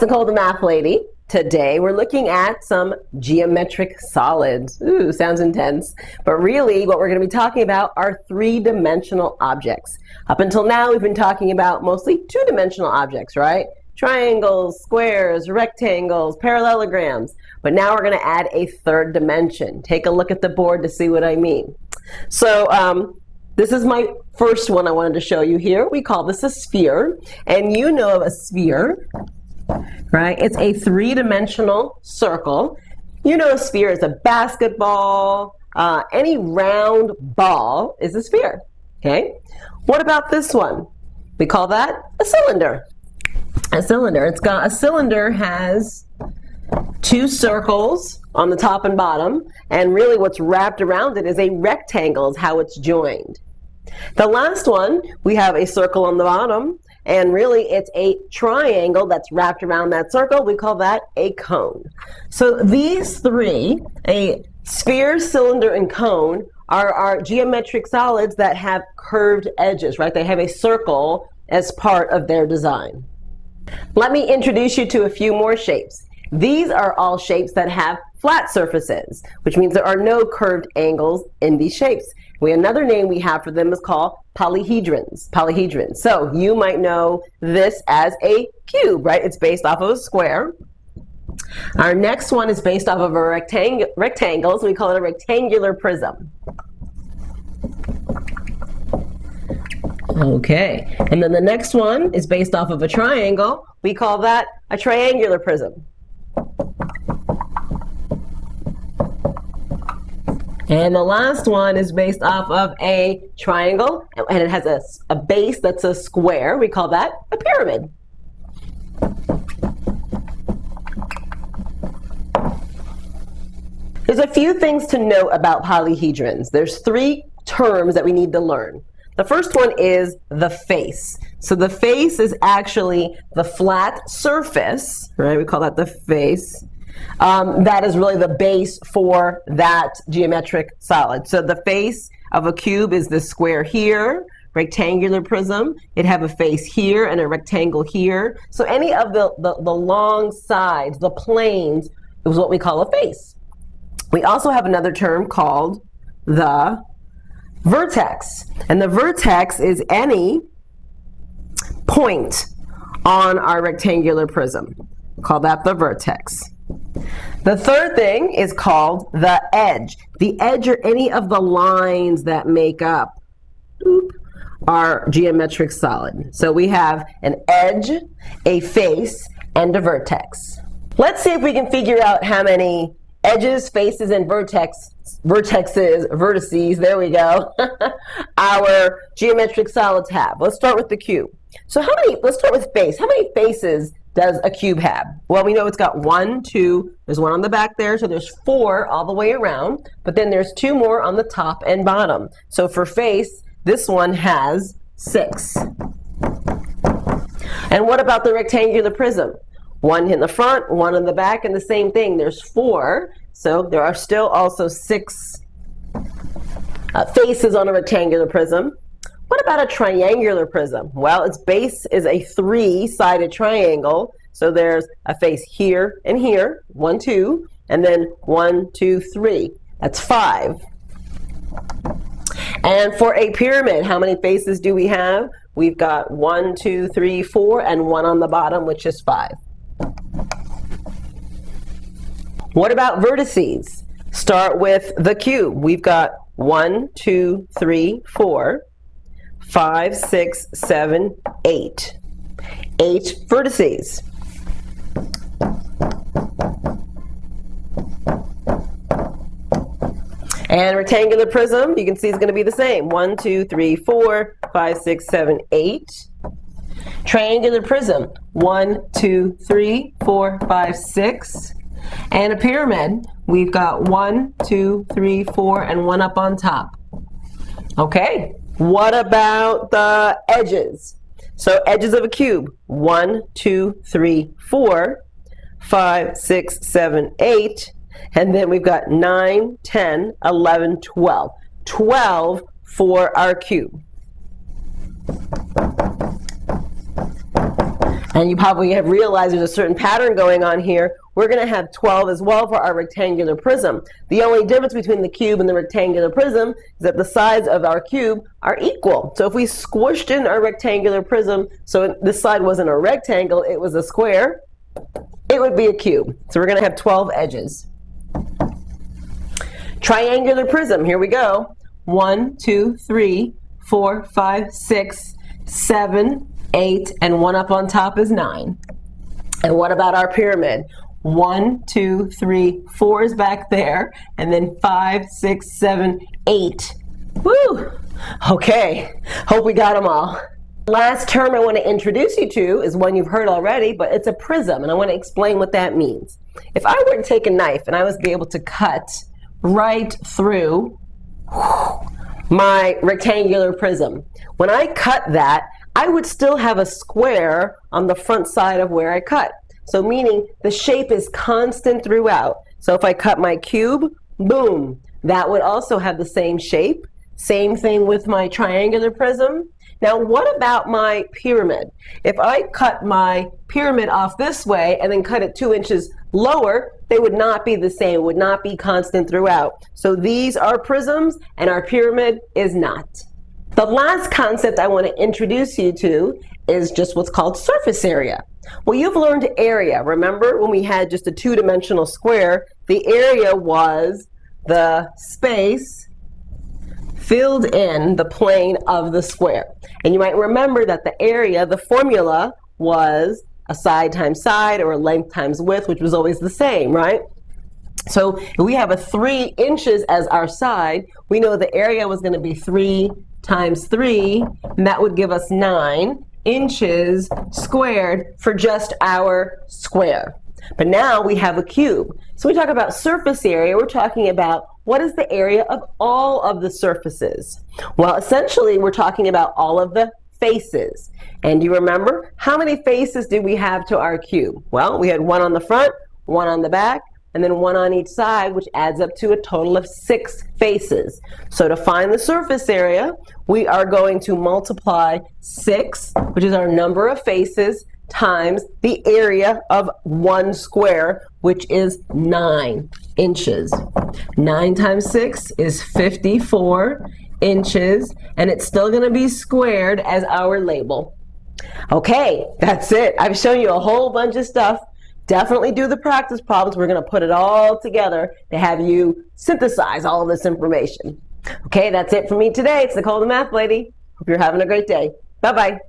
Nicole, the math lady. Today we're looking at some geometric solids. Ooh, sounds intense. But really what we're going to be talking about are three-dimensional objects. Up until now we've been talking about mostly two-dimensional objects, right? Triangles, squares, rectangles, parallelograms. But now we're going to add a third dimension. Take a look at the board to see what I mean. So this is my first one I wanted to show you here. We call this a sphere. And you know of a sphere, right? It's a three-dimensional circle. You know a sphere is a basketball. Any round ball is a sphere, okay? What about this one? We call that a cylinder. A cylinder. A cylinder has two circles on the top and bottom, and really what's wrapped around it is a rectangle, is how it's joined. The last one, we have a circle on the bottom, and really it's a triangle that's wrapped around that circle. We call that a cone. So these three, a sphere, cylinder, and cone, are our geometric solids that have curved edges, right? They have a circle as part of their design. Let me introduce you to a few more shapes. These are all shapes that have flat surfaces, which means there are no curved angles in these shapes. Another name we have for them is called polyhedrons. Polyhedrons. So you might know this as a cube, right? It's based off of a square. Our next one is based off of a rectangle, so we call it a rectangular prism. Okay, and then the next one is based off of a triangle. We call that a triangular prism. And the last one is based off of a triangle, and it has a base that's a square. We call that a pyramid. There's a few things to note about polyhedrons. There's three terms that we need to learn. The first one is the face. So the face is actually the flat surface, right? We call that the face. That is really the base for that geometric solid. So the face of a cube is this square here, rectangular prism. It have a face here and a rectangle here. So any of the long sides, the planes, is what we call a face. We also have another term called the vertex. And the vertex is any point on our rectangular prism. We call that the vertex. The third thing is called the edge. The edge are any of the lines that make up our geometric solid. So we have an edge, a face, and a vertex. Let's see if we can figure out how many edges, faces, and vertices, there we go, our geometric solids have. Let's start with the cube. So let's start with face. How many faces does a cube have? Well, we know it's got 1, 2, there's one on the back there, so there's 4 all the way around, but then there's 2 more on the top and bottom. So for face, this one has 6. And what about the rectangular prism? 1 in the front, 1 in the back, and the same thing, there's 4. So there are still also 6 faces on a rectangular prism. What about a triangular prism? Well, its base is a 3-sided triangle. So there's a face here and here, 1, 2, and then 1, 2, 3. That's 5. And for a pyramid, how many faces do we have? We've got 1, 2, 3, 4, and 1 on the bottom, which is 5. What about vertices? Start with the cube. We've got 1, 2, 3, 4, 5, 6, 7, 8. 8 vertices. And rectangular prism, you can see it's going to be the same. 1, 2, 3, 4, 5, 6, 7, 8. Triangular prism, 1, 2, 3, 4, 5, 6. And a pyramid, we've got 1, 2, 3, 4, and 1 up on top. Okay, what about the edges? So edges of a cube, 1, 2, 3, 4, 5, 6, 7, 8. And then we've got 9, 10, 11, 12. 12 for our cube. And you probably have realized there's a certain pattern going on here. We're going to have 12 as well for our rectangular prism. The only difference between the cube and the rectangular prism is that the sides of our cube are equal. So if we squished in our rectangular prism, so this side wasn't a rectangle, it was a square, it would be a cube. So we're going to have 12 edges. Triangular prism, here we go. 1, 2, 3, 4, 5, 6, 7, 8, and 1 up on top is 9. And what about our pyramid? 1, 2, 3, 4 is back there, and then 5, 6, 7, 8. Woo! Okay, hope we got them all. Last term I want to introduce you to is one you've heard already, but it's a prism, and I want to explain what that means. If I were to take a knife and I was to be able to cut right through my rectangular prism, when I cut that, I would still have a square on the front side of where I cut. So meaning the shape is constant throughout. So if I cut my cube, boom, that would also have the same shape. Same thing with my triangular prism. Now what about my pyramid? If I cut my pyramid off this way and then cut it 2 inches lower, they would not be the same, would not be constant throughout. So these are prisms and our pyramid is not. The last concept I want to introduce you to is just what's called surface area. Well, you've learned area. Remember when we had just a two-dimensional square, the area was the space filled in the plane of the square. And you might remember that the area, the formula was a side times side or a length times width, which was always the same, right? So if we have a 3 inches as our side, we know the area was going to be 3 times 3, and that would give us 9 inches squared for just our square. But now we have a cube. So we talk about surface area, we're talking about what is the area of all of the surfaces. Well, essentially we're talking about all of the faces. And do you remember how many faces did we have to our cube? Well, we had 1 on the front, 1 on the back, and then 1 on each side, which adds up to a total of 6 faces. So to find the surface area, we are going to multiply 6, which is our number of faces, times the area of 1 square, which is 9 inches. 9 times 6 is 54 inches, and it's still going to be squared as our label. Okay, that's it. I've shown you a whole bunch of stuff. Definitely do the practice problems. We're going to put it all together to have you synthesize all of this information. Okay, that's it for me today. It's Nicole the Math Lady. Hope you're having a great day. Bye-bye.